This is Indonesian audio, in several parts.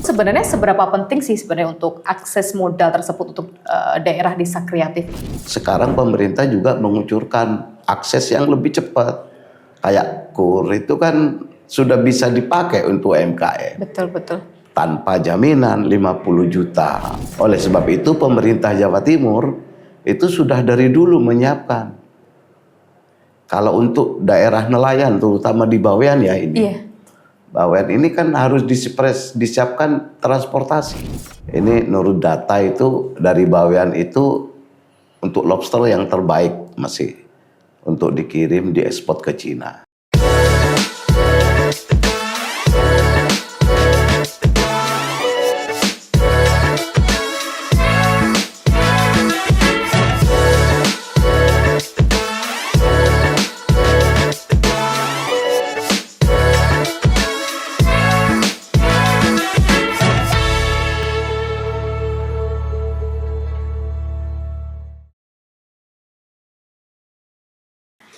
Sebenarnya seberapa penting sih sebenarnya untuk akses modal tersebut untuk daerah desa kreatif? Sekarang pemerintah juga mengucurkan akses yang lebih cepat. Kayak KUR itu kan sudah bisa dipakai untuk UMKM. Betul, betul. Tanpa jaminan 50 juta. Oleh sebab itu pemerintah Jawa Timur itu sudah dari dulu menyiapkan. Kalau untuk daerah nelayan terutama di Bawean ya ini. Iya. Bawean ini kan harus disiapkan transportasi. Ini menurut data itu dari Bawean itu untuk lobster yang terbaik masih untuk dikirim diekspor ke Cina.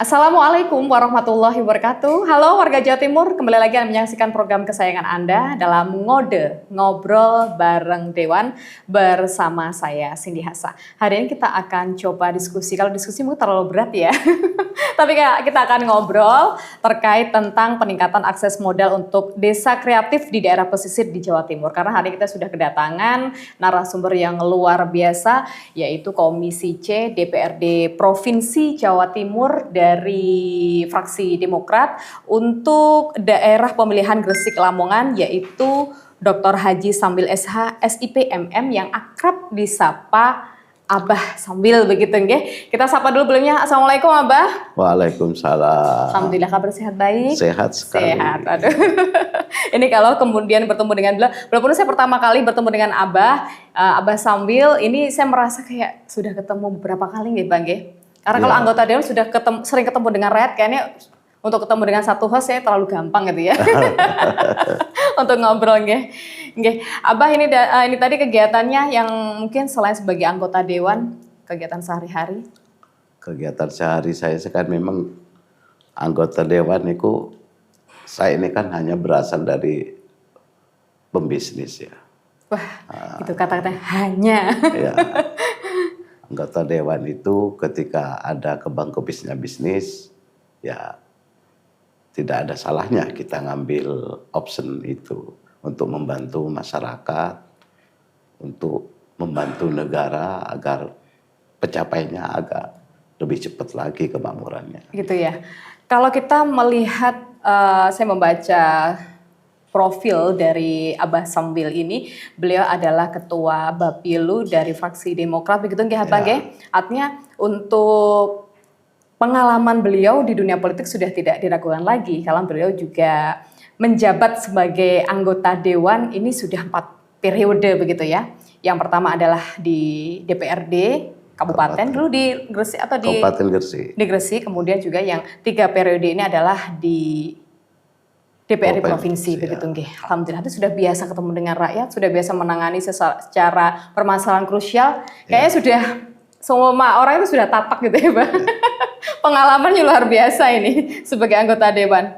Assalamualaikum warahmatullahi wabarakatuh. Halo warga Jawa Timur, kembali lagi Anda menyaksikan program kesayangan Anda dalam Ngode, Ngobrol Bareng Dewan bersama saya Cindy Hasa. Hari ini kita akan coba diskusi, kalau diskusi mungkin terlalu berat ya. Tapi kita akan ngobrol terkait tentang peningkatan akses modal untuk desa kreatif di daerah pesisir di Jawa Timur. Karena hari ini kita sudah kedatangan narasumber yang luar biasa, yaitu Komisi C DPRD Provinsi Jawa Timur dari fraksi Demokrat untuk daerah pemilihan Gresik Lamongan, yaitu Dr. Haji Sambil SH SIP MM yang akrab disapa Abah Sambil begitu nggih. Kita sapa dulu sebelumnya. Assalamualaikum Abah. Waalaikumsalam. Alhamdulillah kabar sehat baik. Sehat sekali. Sehat. Aduh. Ini kalau kemudian bertemu dengan beliau, walaupun saya pertama kali bertemu dengan Abah Sambil, ini saya merasa kayak sudah ketemu beberapa kali nggih Bang nggih. Karena kalau anggota dewan sudah sering ketemu dengan rakyat, kayaknya untuk ketemu dengan satu host saya terlalu gampang gitu ya. Untuk ngobrol nggih. Nggih. Abah ini tadi kegiatannya yang mungkin selain sebagai anggota dewan, kegiatan sehari-hari. Kegiatan sehari saya kan memang anggota dewan itu saya ini kan hanya berasal dari pembisnis ya. Wah, itu kata-kata hanya. Ya. Anggota dewan itu ketika ada kebangkitnya bisnis, ya tidak ada salahnya kita ngambil option itu untuk membantu masyarakat, untuk membantu negara agar pencapaiannya agak lebih cepat lagi kemakmurannya. Gitu ya. Kalau kita melihat, saya membaca profil dari Abah Sambil ini, beliau adalah ketua Bapilu dari fraksi Demokrat, begitu nggih Abah nggih? Artinya untuk pengalaman beliau di dunia politik sudah tidak diragukan lagi, kalau beliau juga menjabat sebagai anggota dewan ini sudah 4 periode begitu ya. Yang pertama adalah di DPRD Kabupaten, dulu di Gresik atau di Kabupaten Gresik. Di Gresik, kemudian juga yang 3 periode ini adalah di DPRD Provinsi begitu nggih. Alhamdulillah itu sudah biasa ketemu dengan rakyat, sudah biasa menangani secara permasalahan krusial. Kayaknya sudah semua orang itu sudah tapak gitu ya, Pak. Pengalamannya luar biasa ini sebagai anggota dewan.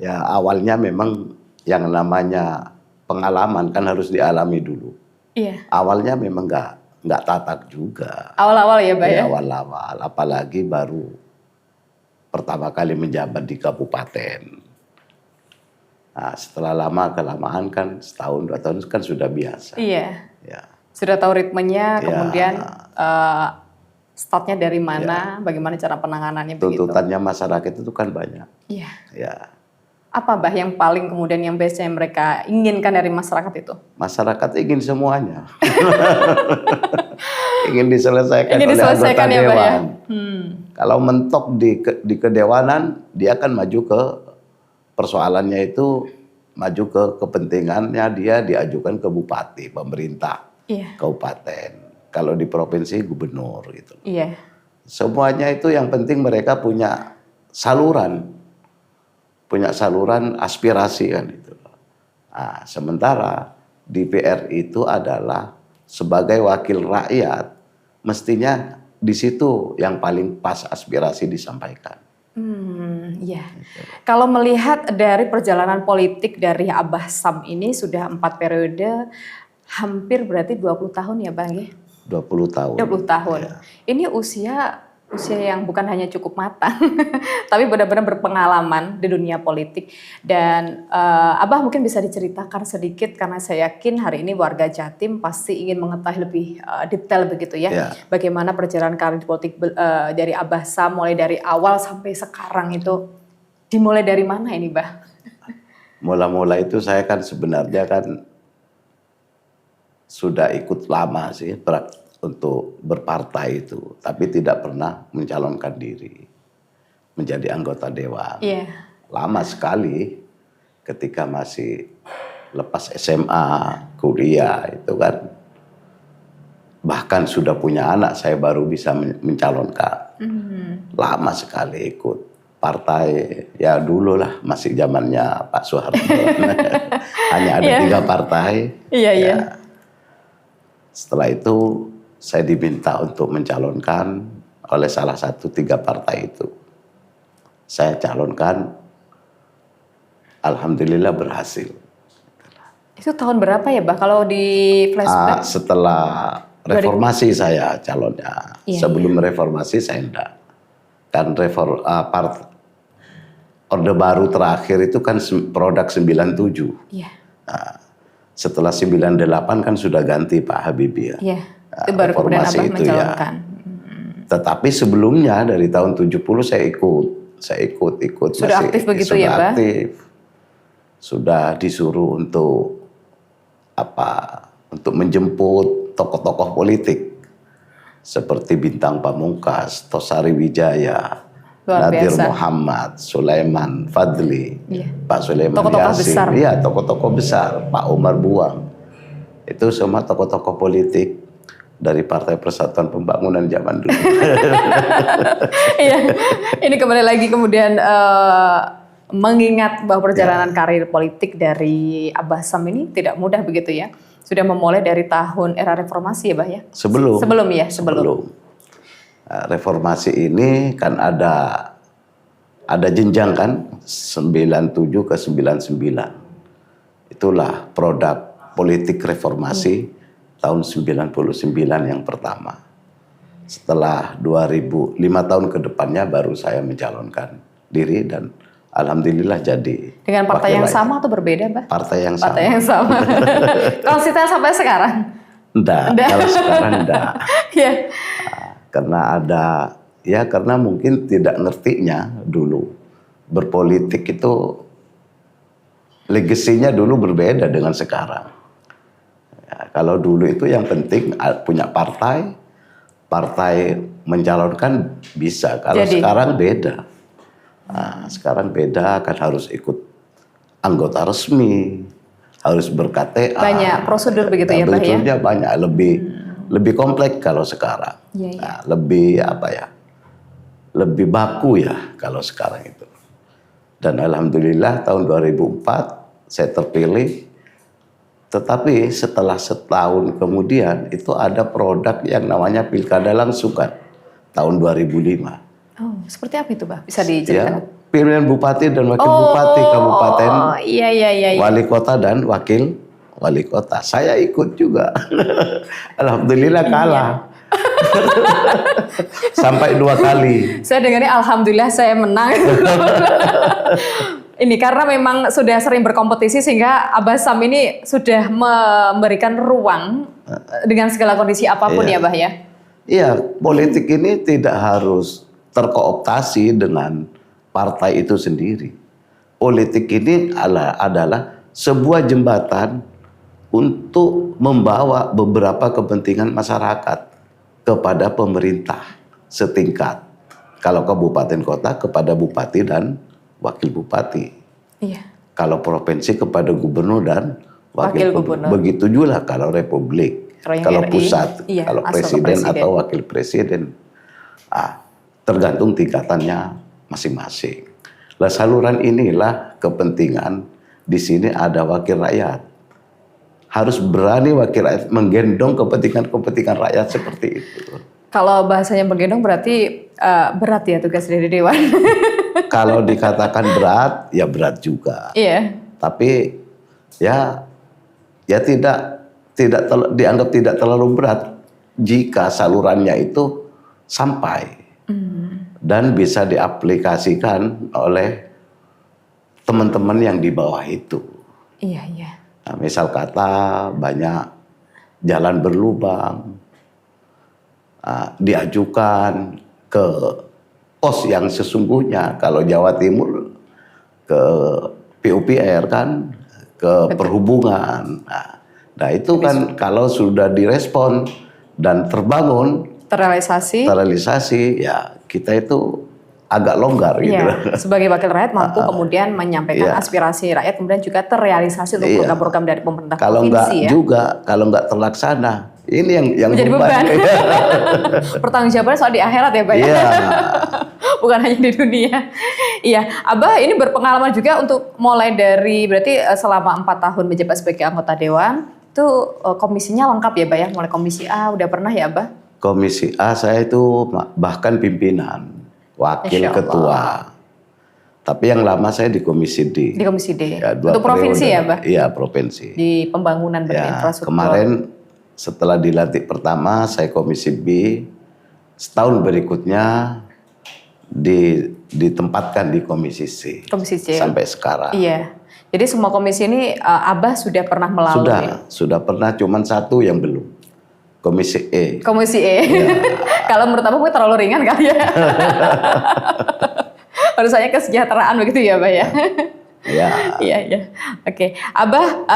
Ya awalnya memang yang namanya pengalaman kan harus dialami dulu. Iya. Awalnya memang nggak tatak juga. Awal-awal ya, Pak ya. Awal-awal, apalagi baru pertama kali menjabat di kabupaten. Nah, setelah lama kelamaan kan setahun 2 tahun kan sudah biasa. Iya. Ya. Sudah tahu ritmenya, Ya. kemudian startnya dari mana, bagaimana cara penanganannya begitu. Tuntutannya masyarakat itu kan banyak. Iya. Ya. Apa Mbah yang paling kemudian yang biasanya mereka inginkan dari masyarakat itu? Masyarakat ingin semuanya. Ingin diselesaikan Ingin oleh diselesaikan anggota ya, Mbak ya? dewan. Kalau mentok di kedewanan, dia akan maju ke persoalannya itu, maju ke kepentingannya dia diajukan ke bupati, pemerintah, kabupaten. Kalau di provinsi gubernur gitu. Iya. Semuanya itu yang penting mereka punya saluran aspirasi kan itu. Nah, sementara DPR itu adalah sebagai wakil rakyat, mestinya di situ yang paling pas aspirasi disampaikan. Iya. Kalau melihat dari perjalanan politik dari Abah Sam ini sudah 4 periode, hampir berarti 20 tahun ya Bang ya? 20 tahun. 20 tahun. Ya. Ini usia yang bukan hanya cukup matang, tapi benar-benar berpengalaman di dunia politik. Dan Abah mungkin bisa diceritakan sedikit, karena saya yakin hari ini warga Jatim pasti ingin mengetahui lebih detail begitu ya. Ya. Bagaimana perjalanan karir politik dari Abah Sam mulai dari awal sampai sekarang itu dimulai dari mana ini, Bah? Mula-mula itu saya kan sebenarnya kan sudah ikut lama sih untuk berpartai itu, tapi tidak pernah mencalonkan diri menjadi anggota dewan. Iya. Lama sekali ketika masih lepas SMA, kuliah itu kan. Bahkan sudah punya anak saya baru bisa mencalonkan. Lama sekali ikut partai, ya dulu lah masih zamannya Pak Soeharto. Hanya ada 3 partai. Iya, iya. Setelah itu saya diminta untuk mencalonkan oleh salah satu 3 partai itu. Saya calonkan, alhamdulillah berhasil. Itu tahun berapa ya, Bah? Kalau di flashback? Setelah reformasi saya calonnya. Iya, Sebelum reformasi saya enggak. Kan Orde Baru terakhir itu kan produk 97. Iya. Setelah 98 kan sudah ganti Pak Habibie ya. Iya. Itu baru kemudian reformasi Abah itu mencalonkan. Tetapi sebelumnya dari tahun 70 saya ikut. Sudah aktif begitu ya, Bah? Aktif. Sudah disuruh untuk untuk menjemput tokoh-tokoh politik seperti Bintang Pamungkas, Tosari Wijaya, Luar Nadir biasa. Muhammad, Sulaiman Fadli, Iya. Pak Sulaiman Tokoh-tokoh Yasin, besar. iya tokoh-tokoh besar, Pak Umar Buang, itu semua tokoh-tokoh politik dari Partai Persatuan Pembangunan zaman dulu. Iya. Ini kembali lagi kemudian mengingat bahwa perjalanan karir politik dari Abah Sam ini tidak mudah begitu ya. Sudah memulai dari tahun era reformasi ya, Bah ya? Sebelum. Nah, reformasi ini kan ada jenjang kan 97 ke 99. Itulah produk politik reformasi tahun 99 yang pertama. Setelah 5 tahun ke depannya baru saya mencalonkan diri dan alhamdulillah jadi. Dengan partai yang wakil sama atau berbeda, Bah? Partai yang Partai sama. yang sama. Konsisten sampai sekarang? Enggak, kalau sekarang enggak. Iya. Karena mungkin tidak ngertinya dulu. Berpolitik itu legasinya dulu berbeda dengan sekarang. Ya, kalau dulu itu yang penting punya partai mencalonkan bisa. Kalau sekarang beda. Nah, sekarang beda kan harus ikut anggota resmi, harus ber-KTA. Banyak prosedur begitu ya, Bah ya? Prosesnya banyak, lebih kompleks kalau sekarang. Iya, iya. Nah, lebih baku ya kalau sekarang itu. Dan alhamdulillah tahun 2004 saya terpilih. Tetapi setelah setahun kemudian itu ada produk yang namanya pilkada langsung kan tahun 2005. Oh, seperti apa itu, Bah? Bisa diceritakan? Ya, pemilihan bupati dan wakil bupati kabupaten, Iya. wali kota dan wakil wali kota. Saya ikut juga. Alhamdulillah kalah. Sampai 2 kali. Saya dengarnya alhamdulillah saya menang. Ini karena memang sudah sering berkompetisi sehingga Abah Sam ini sudah memberikan ruang dengan segala kondisi apapun ya, Bah ya? Iya, politik ini tidak harus terkooptasi dengan partai itu sendiri. Politik ini adalah sebuah jembatan untuk membawa beberapa kepentingan masyarakat kepada pemerintah setingkat. Kalau kabupaten kota kepada bupati dan wakil bupati. Iya. Kalau provinsi kepada gubernur dan wakil gubernur. Begitu juga kalau republik. Kalau RI, pusat, iya, kalau presiden atau wakil presiden. Tergantung tingkatannya masing-masing. Lah saluran inilah kepentingan. Di sini ada wakil rakyat. Harus berani wakil rakyat menggendong kepentingan rakyat seperti itu. Kalau bahasanya menggendong berarti berat ya tugas dari Dewan. Kalau dikatakan berat, ya berat juga. Iya. Tapi ya dianggap tidak terlalu berat jika salurannya itu sampai dan bisa diaplikasikan oleh teman-teman yang di bawah itu. Iya, iya. Nah, misal kata banyak jalan berlubang, diajukan ke pos yang sesungguhnya. Kalau Jawa Timur ke PUPR kan, ke perhubungan. Nah itu kan kalau sudah direspon dan terrealisasi, ya kita itu agak longgar gitu. Iya, sebagai wakil rakyat mampu kemudian menyampaikan Iya. aspirasi rakyat, kemudian juga terrealisasi untuk Iya. program-program dari pemerintah Kalau provinsi kalau nggak terlaksana, ini yang menjadi beban. Pertanggungjawabannya soal di akhirat ya, Pak. Iya. Bukan hanya di dunia. Iya, Abah ini berpengalaman juga untuk mulai dari berarti selama 4 tahun menjabat sebagai anggota dewan, itu komisinya lengkap ya, Pak ya? Mulai komisi A udah pernah ya, Abah? Komisi A saya itu bahkan pimpinan, wakil Masya Allah. ketua. Tapi yang lama saya di Komisi D. Di Komisi D. Ya, 2 untuk provinsi periode. ya, Abah? Iya, provinsi. Di pembangunan infrastruktur. Kemarin setelah dilantik pertama saya Komisi B, setahun berikutnya ditempatkan di Komisi C. Komisi C. Sampai sekarang. Iya. Jadi semua komisi ini Abah sudah pernah melalui. Sudah pernah, cuman satu yang belum. Komisi E. Komisi E. Ya. Kalau menurut Abah mungkin terlalu ringan kali ya. Urusannya kesejahteraan begitu ya, Abah ya. Ya. Iya, iya. Oke. Abah,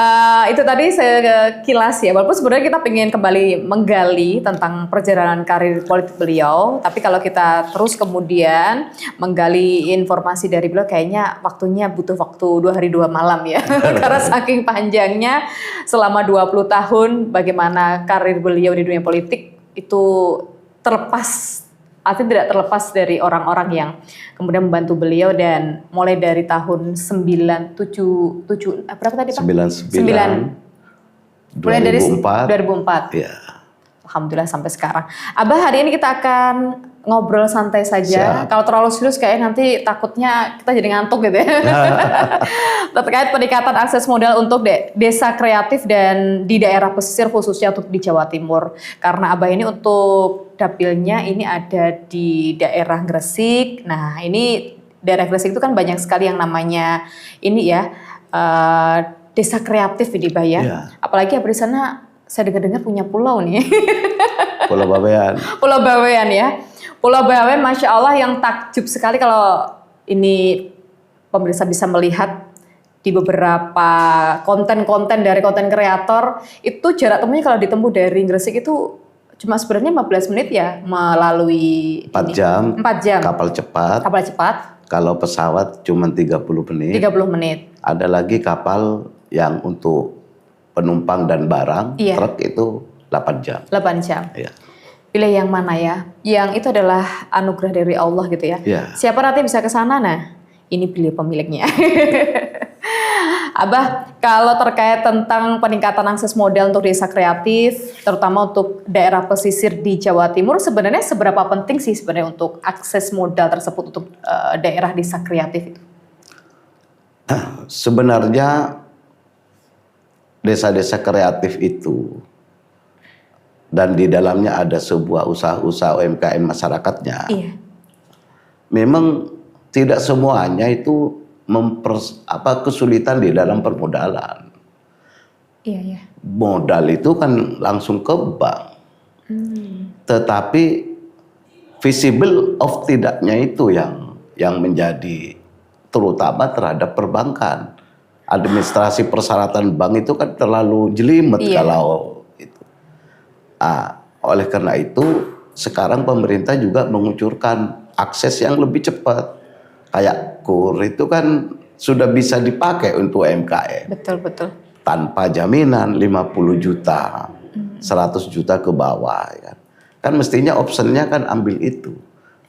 itu tadi sekilas ya. Walaupun sebenarnya kita pengen kembali menggali tentang perjalanan karir politik beliau. Tapi kalau kita terus kemudian menggali informasi dari beliau, kayaknya waktunya butuh waktu 2 hari 2 malam ya. Karena saking panjangnya selama 20 tahun bagaimana karir beliau di dunia politik itu artinya tidak terlepas dari orang-orang yang kemudian membantu beliau, dan mulai dari tahun 977 berapa tadi Pak? 99 mulai dari 2004. 2004. Ya. Alhamdulillah sampai sekarang. Abah, hari ini kita akan ngobrol santai saja. Siap. Kalau terlalu serius kayaknya nanti takutnya kita jadi ngantuk gitu ya. Terkait peningkatan akses modal untuk desa kreatif dan di daerah pesisir khususnya untuk di Jawa Timur. Karena Abah ini untuk dapilnya ini ada di daerah Gresik. Nah ini daerah Gresik itu kan banyak sekali yang namanya ini ya desa kreatif ini Bah ya. Iya. Apalagi di sana saya dengar-dengar punya pulau nih. Pulau Bawean. Pulau Bawean ya. Pulau Bawean Masya Allah yang takjub sekali kalau ini pemirsa bisa melihat di beberapa konten-konten dari konten kreator, itu jarak temunya kalau ditempuh dari Gresik itu cuma sebenarnya 15 menit ya melalui 4 jam. 4 jam. Kapal cepat. Kapal cepat. Kalau pesawat cuma 30 menit. 30 menit. Ada lagi kapal yang untuk penumpang dan barang, Iya. truk itu 8 jam. 8 jam. Ya. Pilih yang mana ya? Yang itu adalah anugerah dari Allah gitu ya. Iya. Siapa nanti bisa ke sana? Nah, ini pilih pemiliknya. Abah, kalau terkait tentang peningkatan akses modal untuk desa kreatif, terutama untuk daerah pesisir di Jawa Timur, sebenarnya seberapa penting sih sebenarnya untuk akses modal tersebut untuk daerah desa kreatif itu? Sebenarnya desa-desa kreatif itu dan di dalamnya ada sebuah usaha-usaha UMKM masyarakatnya. Iya. Memang tidak semuanya itu kesulitan di dalam permodalan. Iya, iya. Modal itu kan langsung ke bank. Tetapi visible of tidaknya itu yang menjadi terutama terhadap perbankan. Administrasi persyaratan bank itu kan terlalu jelimet Iya. kalau itu. Oleh karena itu sekarang pemerintah juga mengucurkan akses yang lebih cepat. Kayak KUR itu kan sudah bisa dipakai untuk UMKM. Betul, betul. Tanpa jaminan 50 juta, 100 juta ke bawah. Kan mestinya optionnya kan ambil itu.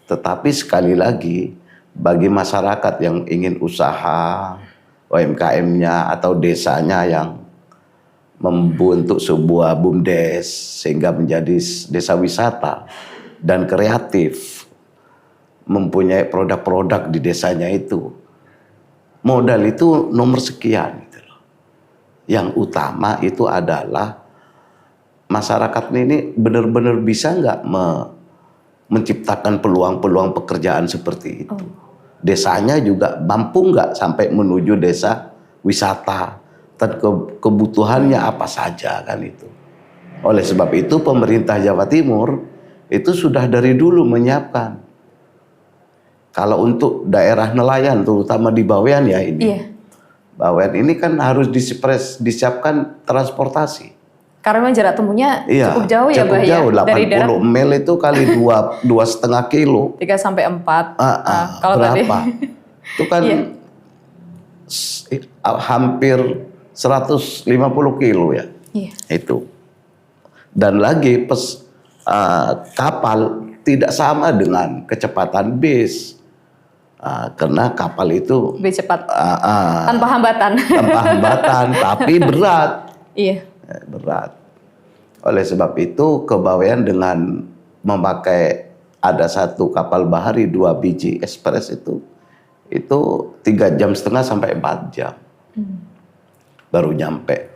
Tetapi sekali lagi bagi masyarakat yang ingin usaha UMKM-nya atau desanya yang membentuk sebuah BUMDes sehingga menjadi desa wisata dan kreatif, mempunyai produk-produk di desanya itu. Modal itu nomor sekian gitu loh. Yang utama itu adalah masyarakat ini benar-benar bisa nggak menciptakan peluang-peluang pekerjaan seperti itu. Desanya juga mampu nggak sampai menuju desa wisata dan kebutuhannya apa saja kan itu. Oleh sebab itu pemerintah Jawa Timur itu sudah dari dulu menyiapkan. Kalau untuk daerah nelayan, terutama di Bawean ya ini. Iya. Bawean ini kan harus disiapkan transportasi. Karena memang jarak tempuhnya Iya, cukup jauh ya, cukup Mbah jauh, ya? Dari 80 mil itu kali 2,5 kilo. 3 sampai 4. Kalau Berapa? tadi Itu kan Iya. Hampir 150 kilo ya. Iya. Itu. Dan lagi kapal tidak sama dengan kecepatan bis. Karena kapal itu Lebih cepat. Tanpa hambatan. tanpa hambatan, tapi berat. Iya. Berat. Oleh sebab itu kebawean dengan memakai ada satu kapal bahari 2 biji ekspres itu 3,5 jam sampai 4 jam. Baru nyampe.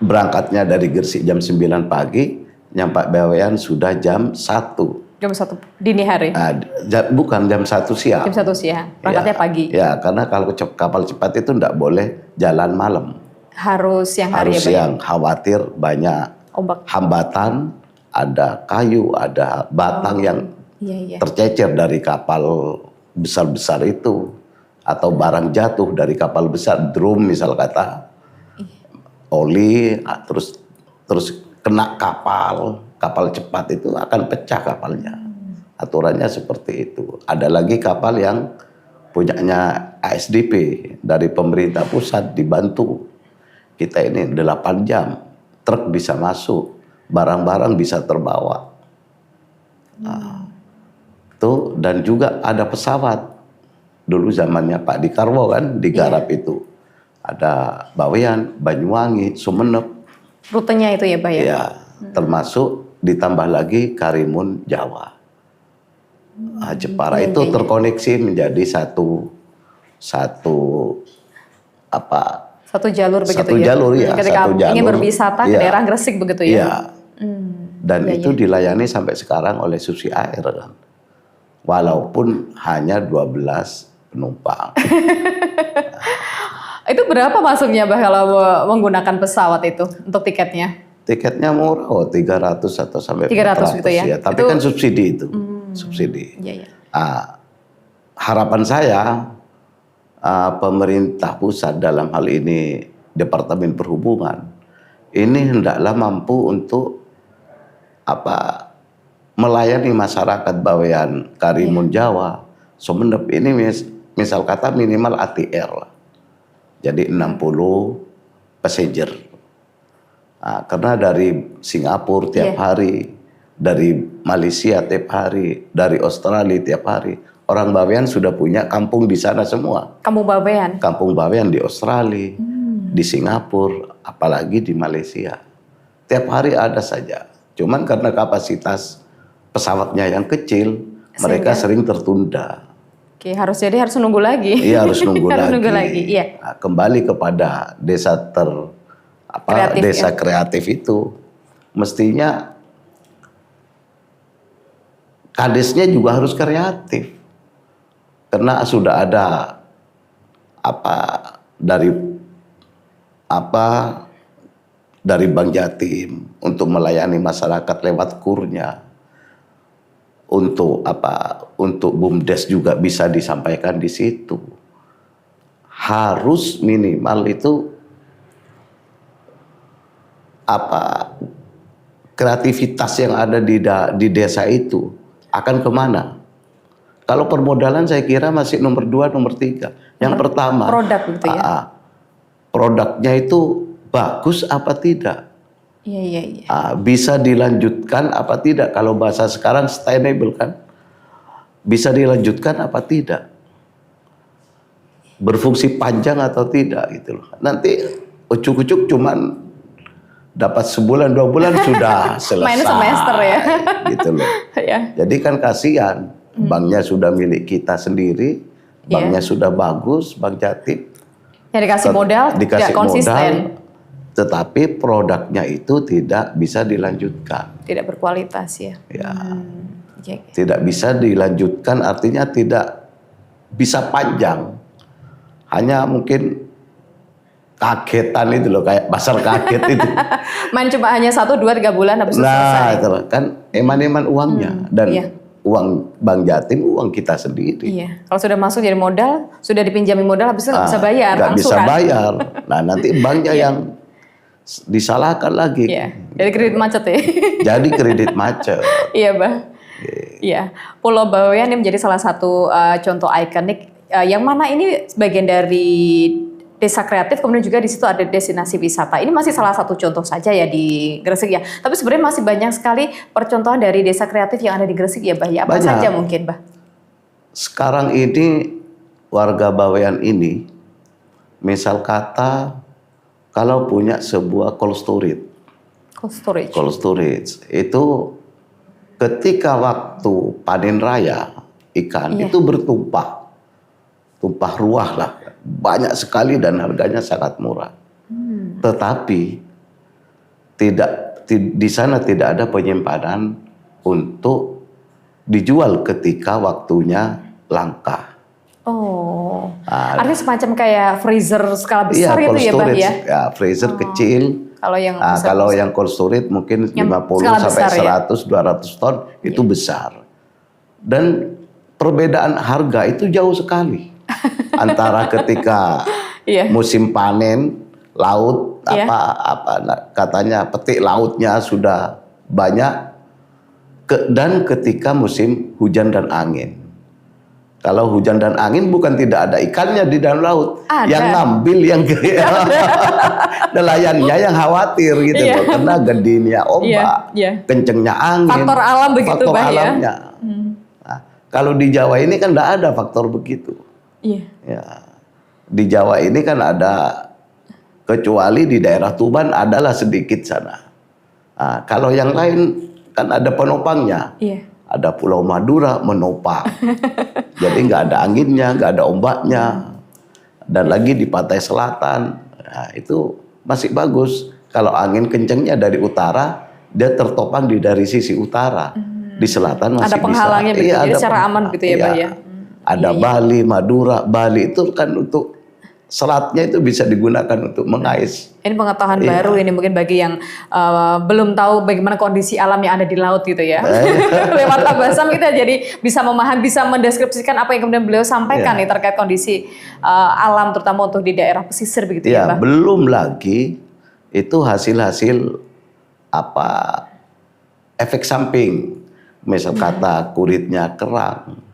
Berangkatnya dari Gresik jam 9 pagi, nyampe Bawean sudah jam 1. Jam 1 dini hari. Bukan jam 1 siang. Jam 1 siang. Berangkatnya pagi. Ya, karena kalau kapal cepat itu enggak boleh jalan malam. Harus siang hari Harus ya, Mbah? siang, khawatir banyak Ombak. hambatan, ada kayu, ada batang yang Iya. tercecer dari kapal besar-besar itu, atau barang jatuh dari kapal besar, drum misal kata, oli, terus kena kapal cepat itu akan pecah kapalnya. Aturannya seperti itu. Ada lagi kapal yang punyanya ASDP dari pemerintah pusat dibantu. Kita ini 8 jam, truk bisa masuk, barang-barang bisa terbawa. Tuh, dan juga ada pesawat. Dulu zamannya Pak Dikarwo kan digarap itu. Ada Bawean, Banyuwangi, Sumeneb. Rutenya itu ya, Mbah ya? Ya, termasuk ditambah lagi Karimun Jawa. Jepara itu terkoneksi menjadi satu jalur begitu satu ya? jalur ya. Ketika Satu jalur, ingin berwisata ke ya. daerah Gresik begitu ya? Iya. Dan itu dilayani sampai sekarang oleh Susi Air kan. Walaupun hanya 12 penumpang. Itu berapa masuknya, Mbah, kalau menggunakan pesawat itu untuk tiketnya? Tiketnya murah, 300 atau sampai 300 gitu ya? Tapi Itu, kan subsidi itu. Subsidi. Iya. Harapan saya pemerintah pusat dalam hal ini Departemen Perhubungan ini hendaklah mampu untuk melayani masyarakat Bawean, Karimun Jawa, Sumeneb ini misal kata minimal ATR lah. Jadi 60 passenger. Karena dari Singapura tiap hari, dari Malaysia tiap hari, dari Australia tiap hari. Orang Bawean sudah punya kampung di sana semua. Kampung Bawean? Kampung Bawean di Australia, di Singapura, apalagi di Malaysia. Tiap hari ada saja. Cuman karena kapasitas pesawatnya yang kecil, mereka sering tertunda. Oke, harus nunggu lagi. Iya, harus nunggu lagi. Iya. Kembali kepada desa kreatif itu, mestinya kadesnya juga harus kreatif. Karena sudah ada dari Bank Jatim untuk melayani masyarakat lewat kurnya. Untuk BUMDes juga bisa disampaikan di situ. Harus minimal itu kreativitas yang ada di desa itu akan kemana? Kalau permodalan saya kira masih nomor 2, nomor 3. Yang pertama, produk gitu ya? Produknya itu bagus apa tidak? Iya. Bisa dilanjutkan apa tidak? Kalau bahasa sekarang sustainable kan? Bisa dilanjutkan apa tidak? Berfungsi panjang atau tidak gitu loh. Nanti ucuk-ucuk cuman dapat sebulan 2 bulan sudah selesai. Main semester ya. Gitu loh. Ya. Jadi kan kasihan. Banknya sudah milik kita sendiri, banknya sudah bagus, Bank Jatim. Yang dikasih modal tidak konsisten. Tetapi produknya itu tidak bisa dilanjutkan. Tidak berkualitas ya. Tidak bisa dilanjutkan artinya tidak bisa panjang. Hanya mungkin kagetan itu loh, kayak pasar kaget itu. Main cuma hanya 1, 2, 3 bulan habis itu selesai. Nah, itu kan eman-eman uangnya dan uang Bank Jatim uang kita sendiri. Iya. Kalau sudah masuk jadi modal, sudah dipinjami modal habis itu nggak bisa bayar. Nggak bisa bayar. Nah nanti banknya yang disalahkan lagi. Iya. Jadi kredit macet ya. Jadi kredit macet. Iya, Bah. Iya. Pulau Bawean ini menjadi salah satu contoh ikonik yang mana ini sebagian dari desa kreatif, kemudian juga di situ ada destinasi wisata. Ini masih salah satu contoh saja ya di Gresik ya. Tapi sebenarnya masih banyak sekali percontohan dari desa kreatif yang ada di Gresik ya, Bah. Ya, apa saja mungkin, Bah? Sekarang ini warga Bawean ini, misal kata kalau punya sebuah cold storage. Cold storage itu ketika waktu panen raya ikan itu bertumpah. Tumpah ruah lah. Banyak sekali dan harganya sangat murah. Tetapi di sana tidak ada penyimpanan untuk dijual ketika waktunya langka. Oh, artinya semacam kayak freezer skala besar itu ya, Bah ya? Ya, freezer kecil. Kalau yang kalau yang cold storage mungkin 50 sampai 100, 200 ton itu besar. Dan perbedaan harga itu jauh sekali. Antara ketika musim panen laut katanya petik lautnya sudah banyak dan ketika musim hujan dan angin. Kalau hujan dan angin bukan tidak ada ikannya di dalam laut, yang ngambil yang nelayannya yang khawatir gitu loh, karena gedenya ombak, kencengnya angin, faktor alam begitu, faktor Bah, alamnya. Nah, kalau di Jawa ini kan tidak ada faktor begitu. Ya, di Jawa ini kan ada, kecuali di daerah Tuban adalah sedikit sana. Nah, kalau yang lain kan ada penopangnya. Ada Pulau Madura menopang. Jadi nggak ada anginnya, nggak ada ombaknya. Dan lagi di pantai selatan, nah, itu masih bagus. Kalau angin kencengnya dari utara, dia tertopang dari sisi utara. Di selatan masih ada penghalangnya bisa. Jadi secara aman gitu ya, Bah ya. Ada Bali, Madura. Bali itu kan untuk selatnya itu bisa digunakan untuk mengais. Ini pengetahuan baru ini mungkin bagi yang belum tahu bagaimana kondisi alam yang ada di laut gitu ya. Lewat Abasam kita jadi bisa memahami, bisa mendeskripsikan apa yang kemudian beliau sampaikan nih terkait kondisi alam terutama untuk di daerah pesisir begitu ya, Bah. Belum lagi itu hasil-hasil efek samping. Misal kata kuritnya kerang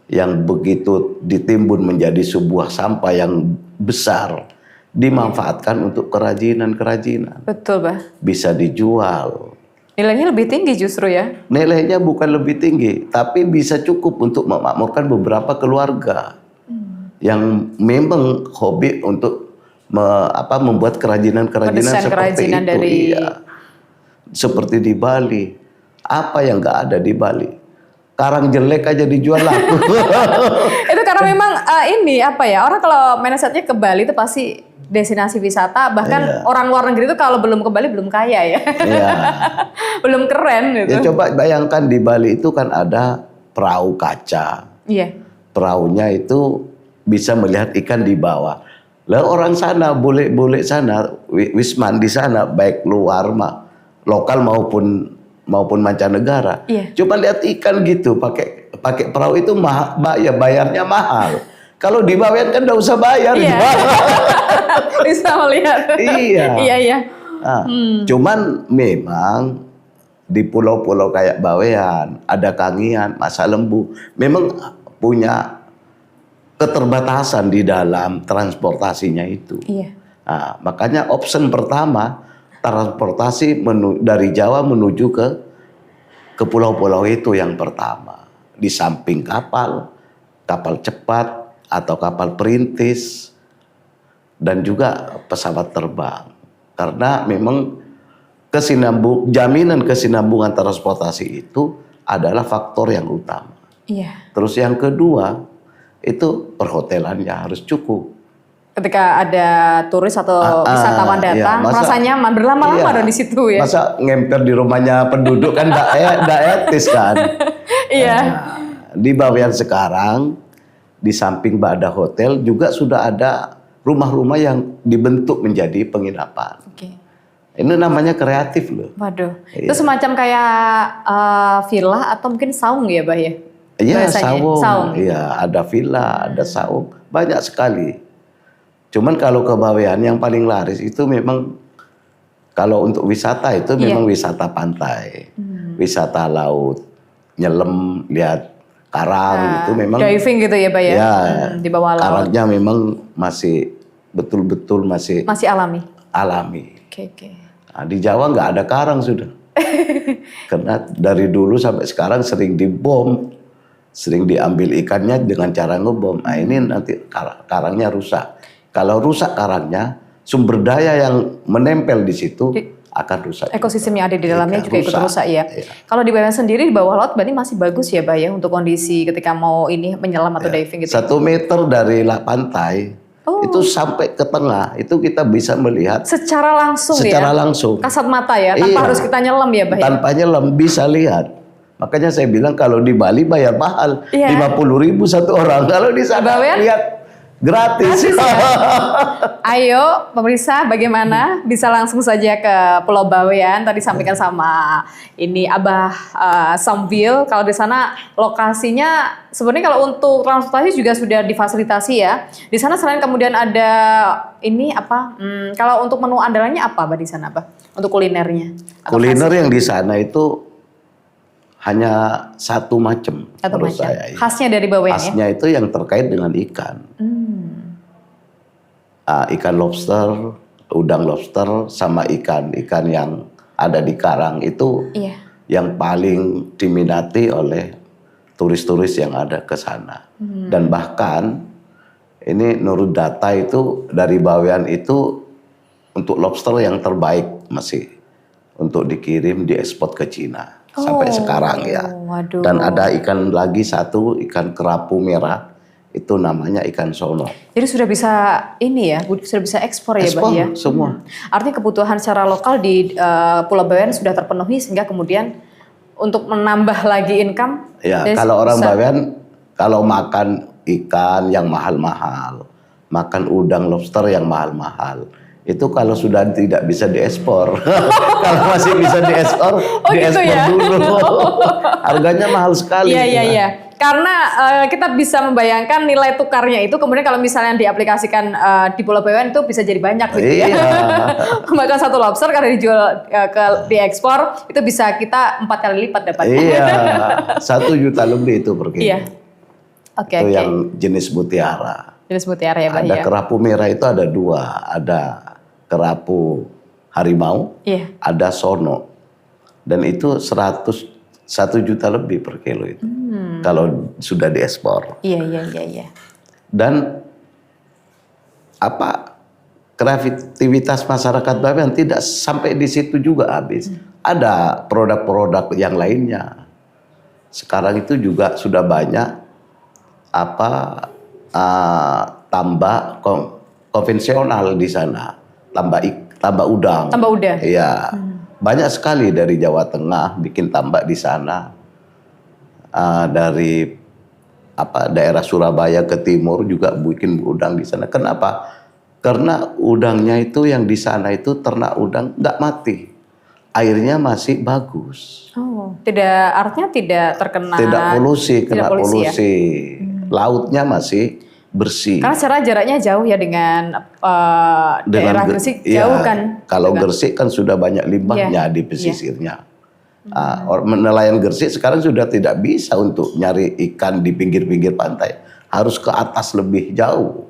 yang begitu ditimbun menjadi sebuah sampah yang besar, dimanfaatkan untuk kerajinan-kerajinan. Betul, Bah. Bisa dijual. Nilainya lebih tinggi justru ya? Nilainya bukan lebih tinggi, tapi bisa cukup untuk memakmurkan beberapa keluarga yang memang hobi untuk membuat kerajinan-kerajinan seperti itu. Dari... Seperti di Bali. Apa yang nggak ada di Bali? Karang jelek aja dijual laku. Itu karena memang orang kalau mindsetnya ke Bali itu pasti destinasi wisata, bahkan orang luar negeri itu kalau belum ke Bali belum kaya ya. Belum keren gitu. Ya coba bayangkan di Bali itu kan ada perahu kaca. Perahunya itu bisa melihat ikan di bawah. Lah orang sana boleh sana wisman di sana baik luar lokal maupun mancanegara. Coba lihat ikan gitu pakai perahu itu bayarnya mahal. Kalau di Bawean kan enggak usah bayar. Bisa melihat. Iya. Nah, cuman memang di pulau-pulau kayak Bawean, ada Kangian, Masa Lembu, memang punya keterbatasan di dalam transportasinya itu. Nah, makanya option pertama transportasi dari Jawa menuju ke pulau-pulau itu yang pertama. Di samping kapal cepat atau kapal perintis dan juga pesawat terbang. Karena memang jaminan kesinambungan transportasi itu adalah faktor yang utama. Iya. Terus yang kedua itu perhotelannya harus cukup. Ketika ada turis atau wisatawan Iya, datang, merasa nyaman berlama-lama iya, dong di situ ya. Masa ngemper di rumahnya penduduk kan nggak etis kan. Iya. Di Bawean sekarang di samping ada hotel juga sudah ada rumah-rumah yang dibentuk menjadi penginapan. Oke. Ini namanya kreatif loh. Waduh, Iya. itu semacam kayak villa atau mungkin saung ya, Bah ya? Iya, Bahasanya, saung. Iya, ada villa, ada saung, banyak sekali. Cuman kalau ke Bawean yang paling laris itu memang kalau untuk wisata itu memang wisata pantai, wisata laut, nyelam, lihat karang itu memang diving gitu ya, Bah ya? Ya, Di bawah laut. karangnya memang masih betul-betul masih Masih alami. alami. Oke, oke. Nah, di Jawa nggak ada karang sudah. Karena dari dulu sampai sekarang sering dibom, sering diambil ikannya dengan cara ngebom. Nah, ini nanti karangnya rusak. Kalau rusak karangnya, sumber daya yang menempel di situ akan rusak. Ekosistem yang ada di dalamnya juga ikut rusak ya. Iya. Kalau di Bawean sendiri di bawah laut berarti masih bagus ya, Bah ya, untuk kondisi ketika mau ini menyelam atau diving gitu. 1 meter dari pantai itu sampai ke tengah itu kita bisa melihat Secara langsung secara ya. langsung. Kasat mata ya, tanpa Iya. harus kita nyelam ya, Bah ya. Tanpa nyelam bisa lihat. Makanya saya bilang kalau di Bali bayar mahal, Iya. 50.000 satu orang. Kalau di sana Bawean? lihat gratis. Ayo pemirsa, bagaimana bisa langsung saja ke Pulau Bawean? Tadi sampaikan sama ini Abah Sambil. Kalau di sana lokasinya sebenarnya kalau untuk transportasi juga sudah difasilitasi ya. Di sana selain kemudian ada ini apa? Kalau untuk menu andalannya apa, Bah, di sana, Bah? Untuk kulinernya? Atau Kuliner yang di sana itu hanya satu macam Atau menurut macam? saya. Khasnya dari Bawean ya? Khasnya itu yang terkait dengan ikan. Ikan lobster, udang lobster, sama ikan yang ada di karang itu Iya. yang paling diminati oleh turis-turis yang ada ke sana. Dan bahkan ini menurut data itu dari Bawean itu untuk lobster yang terbaik masih untuk dikirim diekspor ke Cina sampai sekarang ya. Waduh. Dan ada ikan lagi satu, ikan kerapu merah. Itu namanya ikan sono. Jadi sudah bisa ini ya, sudah bisa ekspor ya, Bah Ekspor ya? semua. Artinya kebutuhan secara lokal di Pulau Bawean sudah terpenuhi sehingga kemudian untuk menambah lagi income. Ya, dari kalau orang bisa- Bawean kalau makan ikan yang mahal-mahal, makan udang lobster yang mahal-mahal, itu kalau sudah tidak bisa diekspor. Kalau masih bisa diekspor, diekspor gitu ya? dulu. Harganya mahal sekali. Iya, iya, iya. Karena kita bisa membayangkan nilai tukarnya itu kemudian kalau misalnya diaplikasikan di Pulau Bawean itu bisa jadi banyak gitu ya. Iya. Bahkan satu lobster kalau dijual diekspor itu bisa kita 4 kali lipat dapatnya. Iya, 1 juta lebih itu per kilo. Iya. Oke, Itu oke. yang jenis mutiara. Jenis mutiara ya, Bah Ada ya. kerapu merah itu ada 2, ada kerapu harimau, Iya. ada sono, dan itu 1 juta lebih per kilo itu. Kalau sudah diekspor. Iya, iya, iya, iya. Dan kreativitas masyarakat Bawean tidak sampai di situ juga habis. Ada produk-produk yang lainnya. Sekarang itu juga sudah banyak tambak konvensional di sana, tambak udang. Tambak udang. Iya. Banyak sekali dari Jawa Tengah bikin tambak di sana. Dari daerah Surabaya ke timur juga bikin udang di sana. Kenapa? Karena udangnya itu yang di sana itu ternak udang nggak mati, airnya masih bagus, Oh, artinya tidak terkena tidak polusi, kena polusi ya? polusi, lautnya masih bersih. Karena secara jaraknya jauh ya dengan daerah Gresik iya, jauh kan. Kalau gitu kan. Gresik kan sudah banyak limbahnya di pesisirnya. Nelayan Gresik sekarang sudah tidak bisa untuk nyari ikan di pinggir-pinggir pantai, harus ke atas lebih jauh.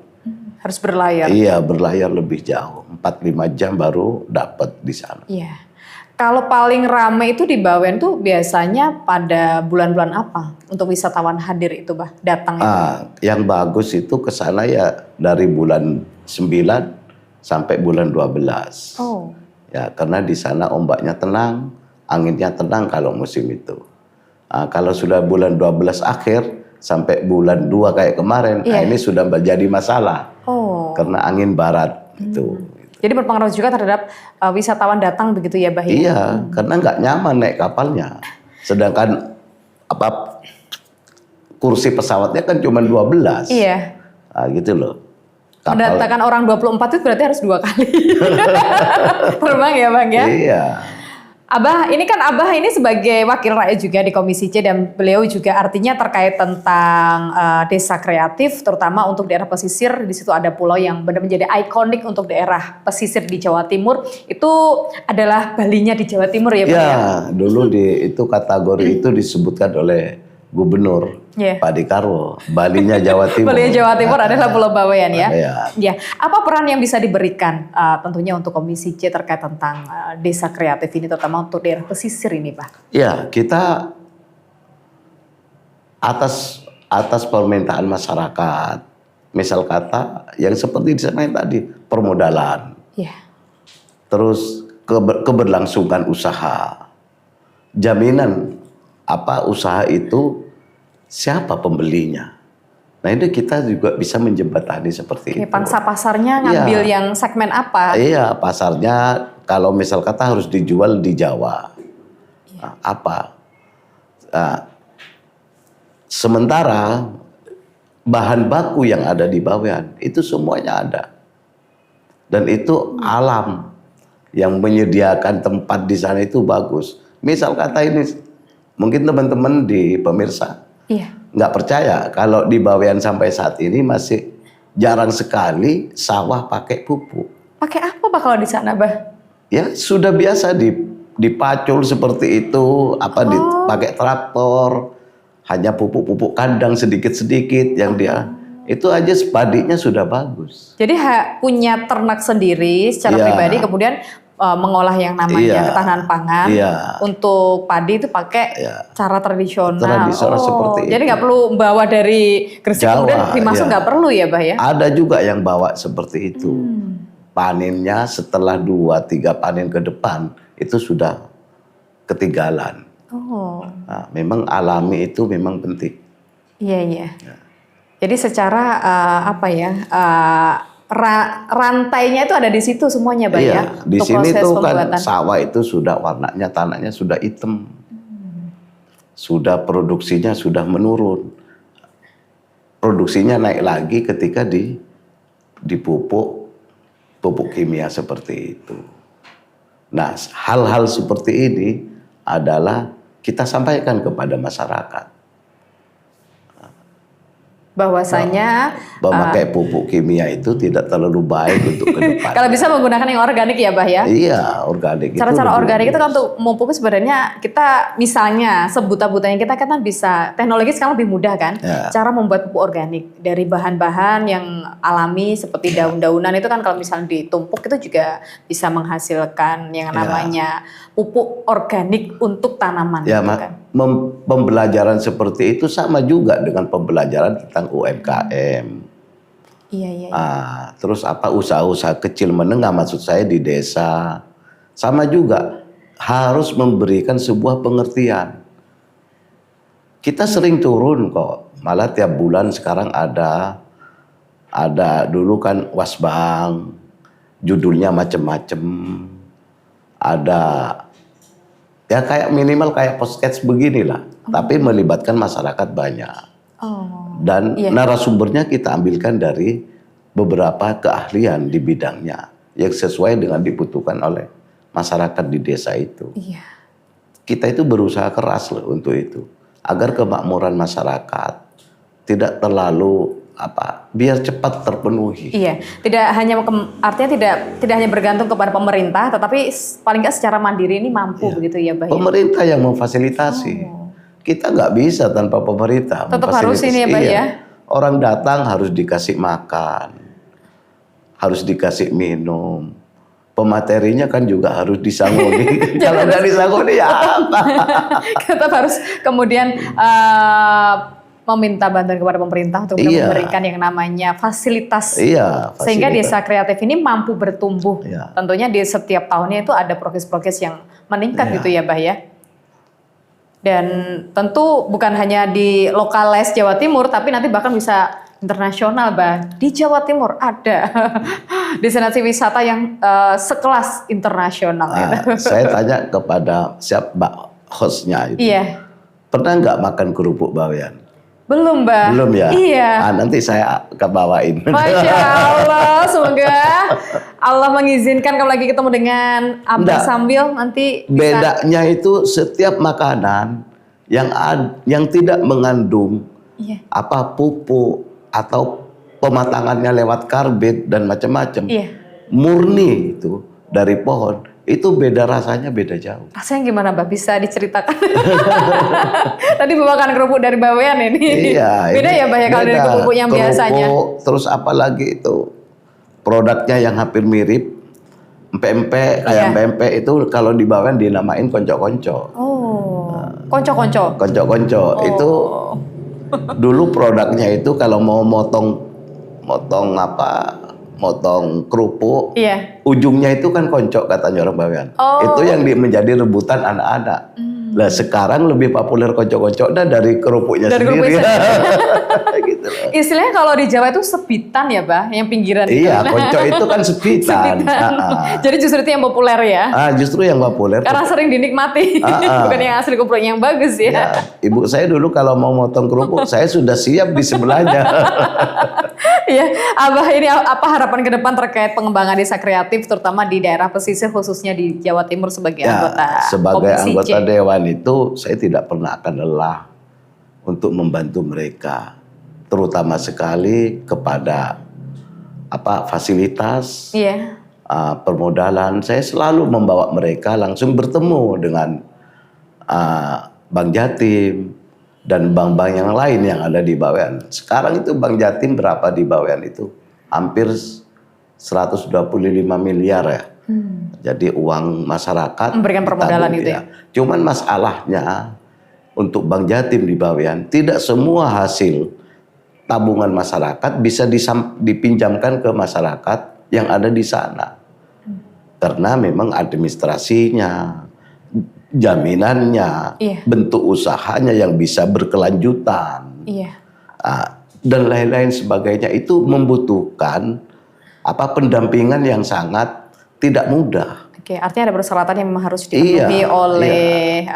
Harus berlayar. Iya, berlayar lebih jauh, 4-5 jam baru dapat di sana. Iya. Kalau paling ramai itu di Bawean tuh biasanya pada bulan-bulan apa untuk wisatawan hadir itu, Bah, datang itu? Yang bagus itu ke sana ya dari bulan 9 sampai bulan 12. Oh. Ya, karena di sana ombaknya tenang, anginnya tenang kalau musim itu. Kalau sudah bulan 12 akhir sampai bulan 2 kayak kemarin, Iya. ini sudah menjadi masalah Oh. karena angin barat itu. Jadi berpengaruh juga terhadap wisatawan datang begitu ya, Bah? Ya? Iya, karena nggak nyaman naik kapalnya. Sedangkan kursi pesawatnya kan cuma 12. Iya. Nah, gitu loh. Mendatangkan orang 24 itu berarti harus 2 kali terbang ya, Bang ya? Iya. Abah, ini kan Abah ini sebagai wakil rakyat juga di Komisi C dan beliau juga artinya terkait tentang desa kreatif, terutama untuk daerah pesisir. Di situ ada pulau yang benar menjadi ikonik untuk daerah pesisir di Jawa Timur. Itu adalah Balinya di Jawa Timur ya, Bang? Ya, dulu itu kategori itu disebutkan oleh Gubernur Pak Dekarwo, Balinya Jawa Timur. Balinya Jawa Timur adalah Pulau Bawean ya. Bawean. Ya, apa peran yang bisa diberikan tentunya untuk Komisi C terkait tentang desa kreatif ini, terutama untuk daerah pesisir ini, Pak? Ya, kita atas permintaan masyarakat, misal kata yang seperti disebutkan tadi, permodalan, terus keberlangsungan usaha, jaminan usaha itu siapa pembelinya. Nah, ini kita juga bisa menjembatani seperti itu. Pangsa pasarnya ngambil yang segmen apa? Iya, pasarnya kalau misal kata harus dijual di Jawa. Nah, apa? Sementara bahan baku yang ada di Bawean itu semuanya ada. Dan itu alam yang menyediakan tempat di sana itu bagus. Misal kata ini, mungkin teman-teman di pemirsa nggak percaya kalau di Bawean sampai saat ini masih jarang sekali sawah pakai pupuk. Pakai apa Pak kalau di sana, Bah? Ya sudah biasa dipacul seperti itu, dipakai traktor, hanya pupuk-pupuk kandang sedikit-sedikit yang dia itu aja padinya sudah bagus. Jadi punya ternak sendiri secara pribadi, kemudian mengolah yang namanya ketahanan pangan. Untuk padi itu pakai cara tradisional. Seperti itu. Jadi nggak perlu bawa dari Gresik kemudian dimasuk, nggak perlu ya, Bah ya? Ada juga yang bawa seperti itu. Panennya setelah 2-3 panen ke depan itu sudah ketinggalan. Nah, memang alami itu memang penting. Iya. Jadi secara rantainya itu ada di situ semuanya, Bah ya. Di sini tuh kan sawah itu sudah warnanya, tanahnya sudah hitam. Sudah produksinya sudah menurun. Produksinya naik lagi ketika dipupuk kimia seperti itu. Nah, hal-hal seperti ini adalah kita sampaikan kepada masyarakat. Bahwasanya memakai pupuk kimia itu tidak terlalu baik untuk ke depan. Kalau bisa menggunakan yang organik ya, Bah ya? Iya, organik. Cara-cara organik itu kan untuk memupuk sebenarnya kita misalnya sebuta-butanya kita kan bisa, teknologi sekarang lebih mudah kan? Cara membuat pupuk organik dari bahan-bahan yang alami seperti daun-daunan itu kan kalau misalnya ditumpuk itu juga bisa menghasilkan yang namanya pupuk organik untuk tanaman. Ya, gitu kan? Pembelajaran seperti itu sama juga dengan pembelajaran tentang UMKM. Iya. Terus usaha-usaha kecil menengah maksud saya di desa. Sama juga harus memberikan sebuah pengertian. Kita sering turun kok. Malah tiap bulan sekarang ada dulu kan Wasbang, judulnya macem-macem. Ada ya kayak minimal kayak podcast beginilah, tapi melibatkan masyarakat banyak. Dan narasumbernya kita ambilkan dari beberapa keahlian di bidangnya yang sesuai dengan dibutuhkan oleh masyarakat di desa itu. Kita itu berusaha keras loh untuk itu, agar kemakmuran masyarakat tidak terlalu biar cepat terpenuhi. Iya, artinya tidak hanya bergantung kepada pemerintah, tetapi paling nggak secara mandiri ini mampu begitu ya, Bah. Pemerintah yang memfasilitasi. Kita nggak bisa tanpa pemerintah. Tetap harus ini ya, Bah ya. Orang datang harus dikasih makan, harus dikasih minum. Pematerinya kan juga harus disangoni. Kalau nggak disangoni ya apa? Tetap harus kemudian meminta bantuan kepada pemerintah untuk memberikan yang namanya fasilitas. Sehingga desa kreatif ini mampu bertumbuh. Tentunya di setiap tahunnya itu ada progres-progres yang meningkat gitu ya, Bah ya. Dan tentu bukan hanya di lokales Jawa Timur, tapi nanti bahkan bisa internasional, Bah. Di Jawa Timur ada destinasi wisata yang sekelas internasional. Gitu. Saya tanya kepada siapa hostnya itu. Iya. Pernah nggak makan kerupuk bawean? Belum, Mbak. Belum ya? Iya. Nanti saya akan bawain. Masya Allah, semoga Allah mengizinkan kalau lagi ketemu dengan Abah Sambil nanti bisa. Bedanya itu setiap makanan yang tidak mengandung pupuk atau pematangannya lewat karbit dan macam-macam, murni itu dari pohon, itu beda rasanya, beda jauh. Rasanya gimana, Mbak? Bisa diceritakan? Tadi makan kerupuk dari bawean ini. Iya. Beda ya, Mbak, ya kalau dari kerupuk yang biasanya. Terus apalagi itu produknya yang hampir mirip, empek-empek, kayak empek-empek itu kalau di bawean dinamain konco-konco. Oh, konco-konco. Konco-konco itu dulu produknya itu kalau mau motong kerupuk, ujungnya itu kan koncok katanya orang bawean. Itu yang menjadi rebutan anak-anak. Lah sekarang lebih populer koncok-koncok dari kerupuknya sendiri. Gitu. Istilahnya kalau di Jawa itu sebitan ya, Bah, yang pinggiran. Iya, koncok itu kan sebitan. Jadi justru itu yang populer ya? Justru yang populer. Karena sering dinikmati, bukan yang asli kerupuk yang bagus ya. Ibu saya dulu kalau mau motong kerupuk, saya sudah siap di sebelahnya. Iya, Abah, ini apa harapan ke depan terkait pengembangan desa kreatif, terutama di daerah pesisir, khususnya di Jawa Timur sebagai anggota anggota dewan itu, saya tidak pernah akan lelah untuk membantu mereka, terutama sekali kepada fasilitas, permodalan. Saya selalu membawa mereka langsung bertemu dengan Bank Jatim dan bank-bank yang lain yang ada di bawean. Sekarang itu Bank Jatim berapa di bawean itu? Hampir 125 miliar ya. Jadi uang masyarakat memberikan permodalan itu ya. Cuman masalahnya untuk Bank Jatim di bawean, tidak semua hasil tabungan masyarakat bisa dipinjamkan ke masyarakat yang ada di sana. Karena memang administrasinya, jaminannya, bentuk usahanya yang bisa berkelanjutan, dan lain-lain sebagainya, itu membutuhkan pendampingan yang sangat tidak mudah. Oke, artinya ada persyaratan yang memang harus dipenuhi oleh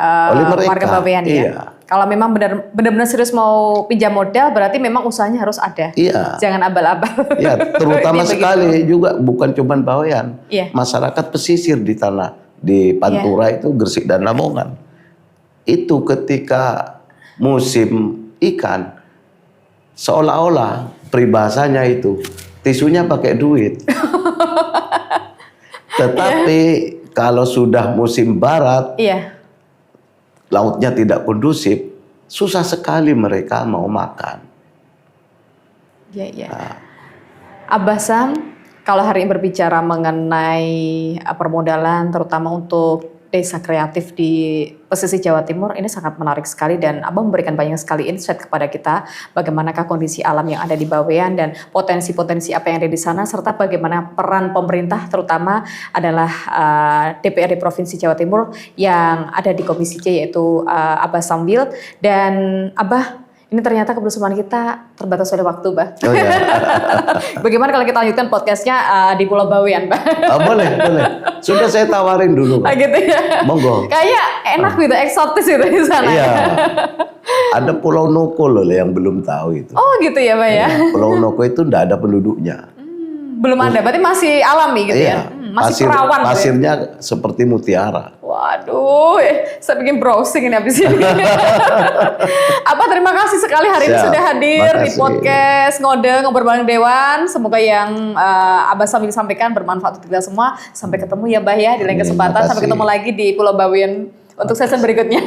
warga bawean ya. Kalau memang benar-benar serius mau pinjam modal, berarti memang usahanya harus ada. Jangan abal-abal. Terutama sekali juga bukan cuma bawean, masyarakat pesisir di Pantura itu, Gresik dan Lamongan. Itu ketika musim ikan, seolah-olah peribahasanya itu tisunya pakai duit. Tetapi kalau sudah musim barat, lautnya tidak kondusif, susah sekali mereka mau makan. Abah Sam, kalau hari ini berbicara mengenai permodalan, terutama untuk desa kreatif di pesisir Jawa Timur, ini sangat menarik sekali dan Abah memberikan banyak sekali insight kepada kita bagaimanakah kondisi alam yang ada di bawean dan potensi-potensi apa yang ada di sana, serta bagaimana peran pemerintah, terutama adalah DPRD Provinsi Jawa Timur yang ada di Komisi C, yaitu Abah Sambil. Dan Abah, ini ternyata kebersamaan kita terbatas oleh waktu, Bah. Bagaimana kalau kita lanjutkan podcastnya di Pulau Bawean, Bah? Boleh. Sudah saya tawarin dulu, Bah. Gitu ya. Monggo. Kayak enak gitu, eksotis gitu di sana. Iya. Ada Pulau Noko loh yang belum tahu itu. Oh gitu ya, Pak ya. Pulau Noko itu enggak ada penduduknya. Belum ada, berarti masih alami gitu ya. Masih perawan. Pasirnya gitu ya? Seperti mutiara. Waduh, saya bikin browsing ini habis ini. Terima kasih sekali hari ini sudah hadir di podcast Ngobrol Bareng Dewan. Semoga yang Abah Sambil sampaikan bermanfaat untuk kita semua. Sampai ketemu ya, Bah ya, di lain kesempatan. Sampai ketemu lagi di Pulau Bawean untuk season berikutnya.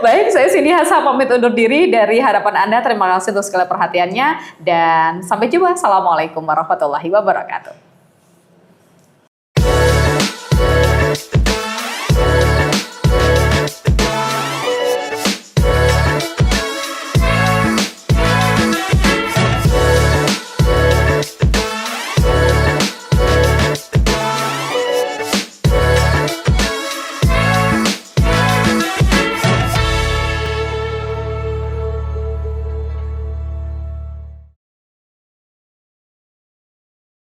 Baik, saya Cindy Hasa pamit undur diri dari hadapan Anda. Terima kasih untuk segala perhatiannya dan sampai jumpa. Assalamualaikum warahmatullahi wabarakatuh.